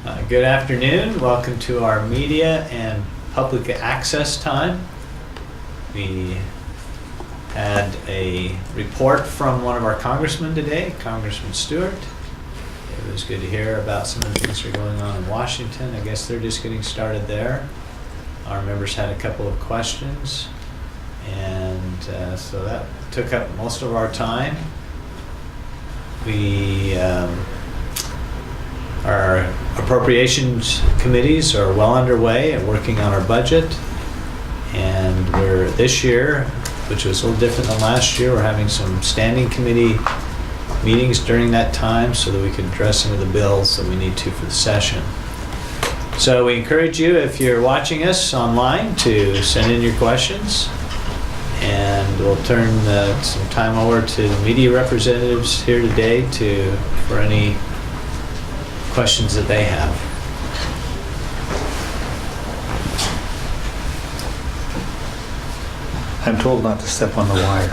Good afternoon. Welcome to our media and public access time. We had a report from one of our congressmen today, Congressman Stewart. It was good to hear about some of the things that are going on in Washington. I guess they're just getting started there. Our members had a couple of questions, and so that took up most of our time. Our appropriations committees are well underway and working on our budget. And we're this year, which was a little different than last year, we're having some standing committee meetings during that time so that we can address some of the bills that we need to for the session. So we encourage you, if you're watching us online, to send in your questions. And we'll turn some time over to the media representatives here today for any questions that they have. I'm told not to step on the wire.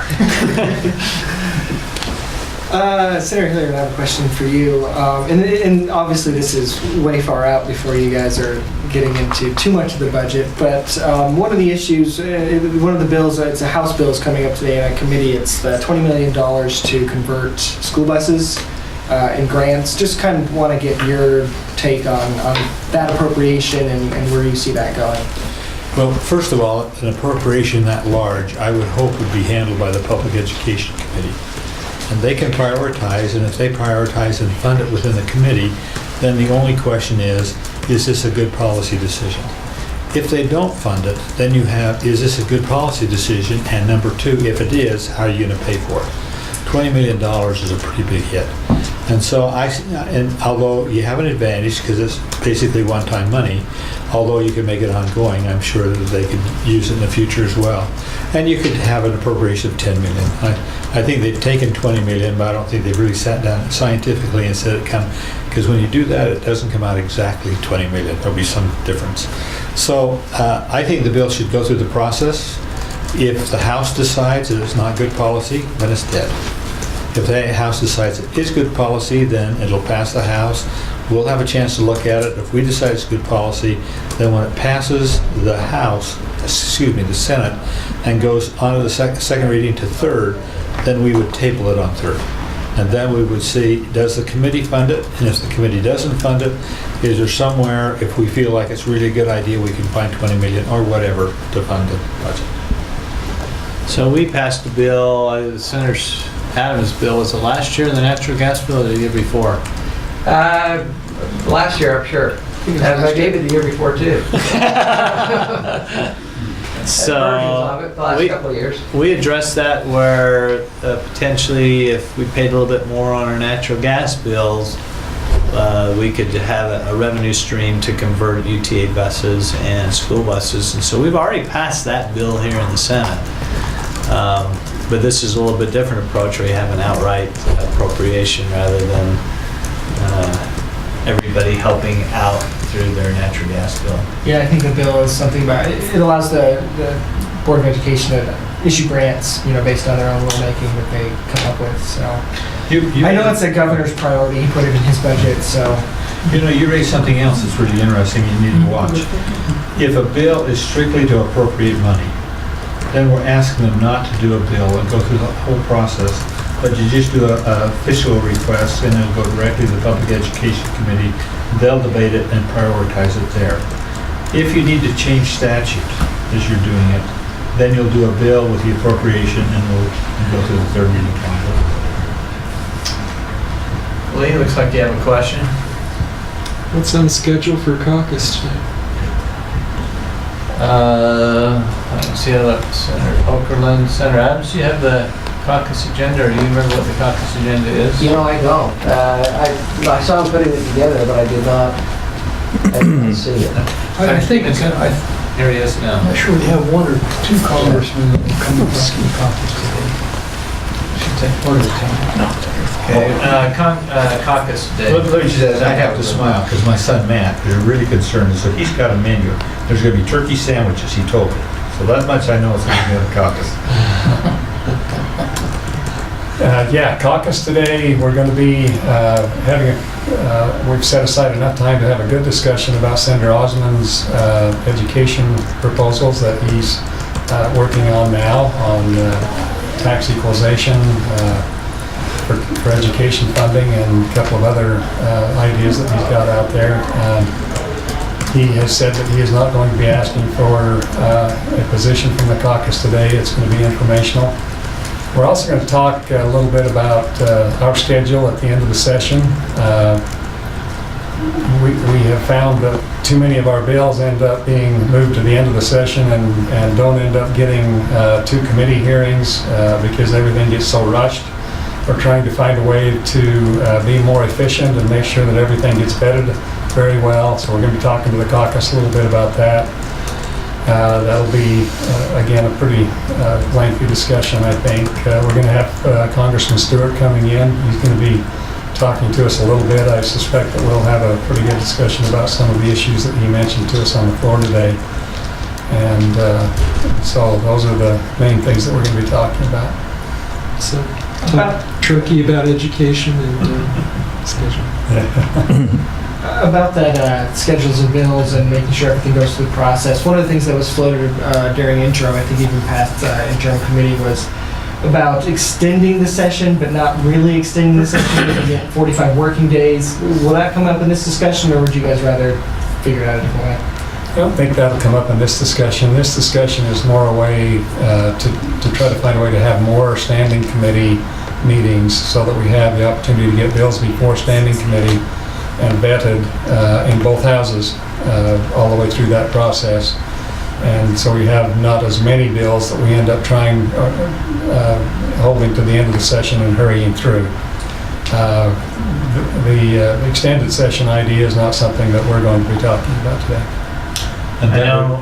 Senator Hilliard, I have a question for you. And obviously this is way far out before you guys are getting into too much of the budget, but one of the issues, one of the bills, it's a House bill is coming up today in a committee. It's the $20 million to convert school buses and grants. Just kind of want to get your take on that appropriation and where you see that going. Well, first of all, an appropriation that large, I would hope would be handled by the Public Education Committee. And they can prioritize, and if they prioritize and fund it within the committee, then the only question is this a good policy decision? If they don't fund it, then you have, is this a good policy decision? And number two, if it is, how are you going to pay for it? $20 million is a pretty big hit. And so although you have an advantage because it's basically one-time money, although you can make it ongoing, I'm sure that they could use it in the future as well. And you could have an appropriation of $10 million. I think they've taken $20 million, but I don't think they've really sat down scientifically and said it come, because when you do that, it doesn't come out exactly $20 million. There'll be some difference. So I think the bill should go through the process. If the House decides that it's not good policy, then it's dead. If the House decides it is good policy, then it'll pass the House. We'll have a chance to look at it. If we decide it's good policy, then when it passes the the Senate, and goes on to the second reading to third, then we would table it on third. And then we would see, does the committee fund it? And if the committee doesn't fund it, is there somewhere, if we feel like it's really a good idea, we can find $20 million or whatever to fund the budget. So we passed a bill, Senator Adams' bill, was it last year, the natural gas bill, or the year before? Last year, I'm sure. I gave it the year before, too. So Versions of it the last couple of years. We addressed that where potentially if we paid a little bit more on our natural gas bills, we could have a revenue stream to convert UTA buses and school buses. And so we've already passed that bill here in the Senate. But this is a little bit different approach where you have an outright appropriation rather than everybody helping out through their natural gas bill. Yeah, I think the bill is something about, it allows the Board of Education to issue grants, based on their own rulemaking that they come up with, so. I know it's a governor's priority, he put it in his budget, so. You raised something else that's really interesting you need to watch. If a bill is strictly to appropriate money, then we're asking them not to do a bill and go through the whole process, but you just do an official request and it'll go directly to the Public Education Committee. They'll debate it and prioritize it there. If you need to change statute as you're doing it, then you'll do a bill with the appropriation and we'll go through the third reading process. Lee, looks like you have a question. What's on schedule for caucus tonight? I don't see how that, Senator Okerlund, Senator Adams, you have the caucus agenda, or do you remember what the caucus agenda is? I don't. I saw him putting it together, but I did not see it. I think it's Here he is now. I'm not sure we have one or two congressmen that will come across the caucus today. Should take one at a time. Okay, caucus day. Let me just add, I have to smile because my son Matt is really concerned. So he's got a menu. There's going to be turkey sandwiches, he told me. So that much I know is going to be at the caucus. Yeah, caucus today, we're going to be we've set aside enough time to have a good discussion about Senator Osmond's education proposals that he's working on now on tax equalization for education funding and a couple of other ideas that he's got out there. He has said that he is not going to be asking for a position from the caucus today. It's going to be informational. We're also going to talk a little bit about our schedule at the end of the session. We have found that too many of our bills end up being moved to the end of the session and don't end up getting 2 committee hearings because everything gets so rushed. We're trying to find a way to be more efficient and make sure that everything gets vetted very well. So we're going to be talking to the caucus a little bit about that. That'll be, again, a pretty lengthy discussion, I think. We're going to have Congressman Stewart coming in. He's going to be talking to us a little bit. I suspect that we'll have a pretty good discussion about some of the issues that he mentioned to us on the floor today. And so those are the main things that we're going to be talking about. So, talk tricky about education and schedule. About that schedules of bills and making sure everything goes through the process, one of the things that was floated during interim, I think even past interim committee, was about extending the session, but not really extending the session, making it 45 working days. Will that come up in this discussion, or would you guys rather figure it out a different way? I don't think that'll come up in this discussion. This discussion is more a way to try to find a way to have more standing committee meetings so that we have the opportunity to get bills before standing committee and vetted in both houses all the way through that process. And so we have not as many bills that we end up holding to the end of the session and hurrying through. The extended session idea is not something that we're going to be talking about today. And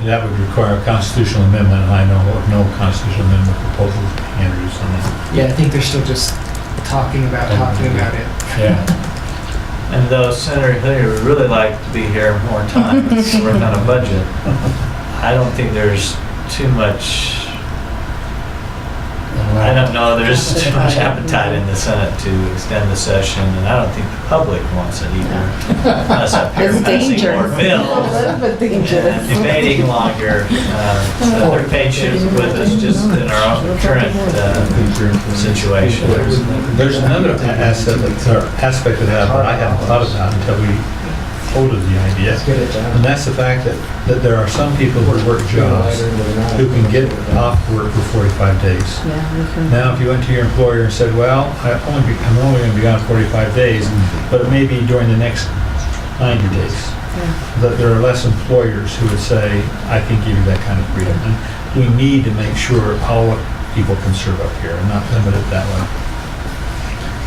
that would require a constitutional amendment, and I know of no constitutional amendment proposals being introduced on that. Yeah, I think they're still just talking about it. Yeah. And though Senator Hillier would really like to be here more time to work on a budget, I don't think there's too much, I don't know, there's too much appetite in the Senate to extend the session, and I don't think the public wants it either. Us up here It's passing more dangerous. bills A little bit dangerous. and debating longer. So they're patient with us just in our own current situation. There's another aspect of that that I hadn't thought about until we floated the idea, and that's the fact that there are some people who work jobs who can get off work for 45 days. Yeah, we can. Now, if you went to your employer and said, well, I'm only going to be gone 45 days, but it may be during the next 90 days, that there are less employers who would say, I can give you that kind of freedom. And we need to make sure all people can serve up here and not limit it that way.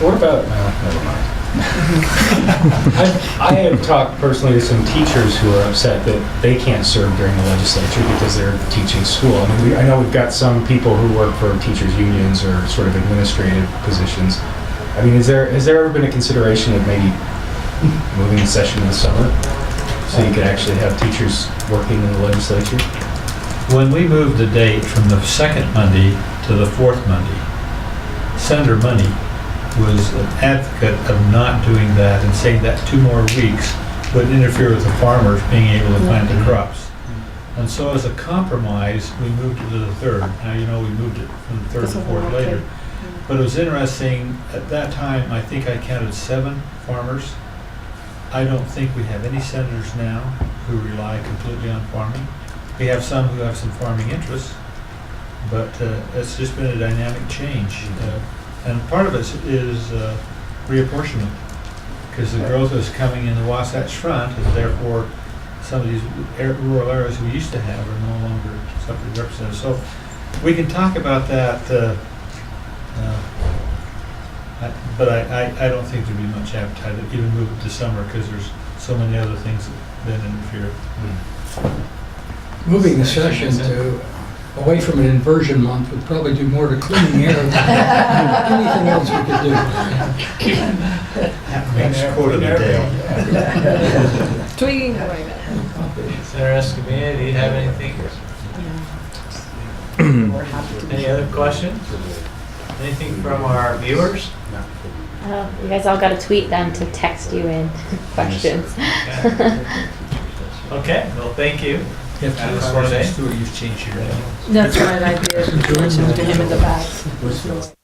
What about, well, never mind. I have talked personally to some teachers who are upset that they can't serve during the legislature because they're teaching school. I mean, I know we've got some people who work for teachers' unions or sort of administrative positions. I mean, has there ever been a consideration of maybe moving the session in the summer so you could actually have teachers working in the legislature? When we moved the date from the second Monday to the fourth Monday, Senator Money was an advocate of not doing that and saying that 2 more weeks would interfere with the farmers being able to plant the crops. And so as a compromise, we moved it to the 3rd. Now, you know, we moved it from the 3rd to 4th later. But it was interesting, at that time, I think I counted 7 farmers. I don't think we have any senators now who rely completely on farming. We have some who have some farming interests, but it's just been a dynamic change. And part of it is reapportionment, because the growth is coming in the Wasatch Front, and therefore some of these rural areas we used to have are no longer something represented. So we can talk about that, but I don't think there'd be much appetite to even move it to summer, because there's so many other things that then interfere. Moving the session to away from an inversion month would probably do more to clean the air than anything else we could do. That makes quote of the day. Tweeting. Senator Escamilla, do you have anything? Any other questions? Anything from our viewers? You guys all got a tweet them to text you in questions. Okay, well, thank you. You have to Alice Congressman Bourget. Stewart, you've changed your name. That's right, I did. Mention to him in the back.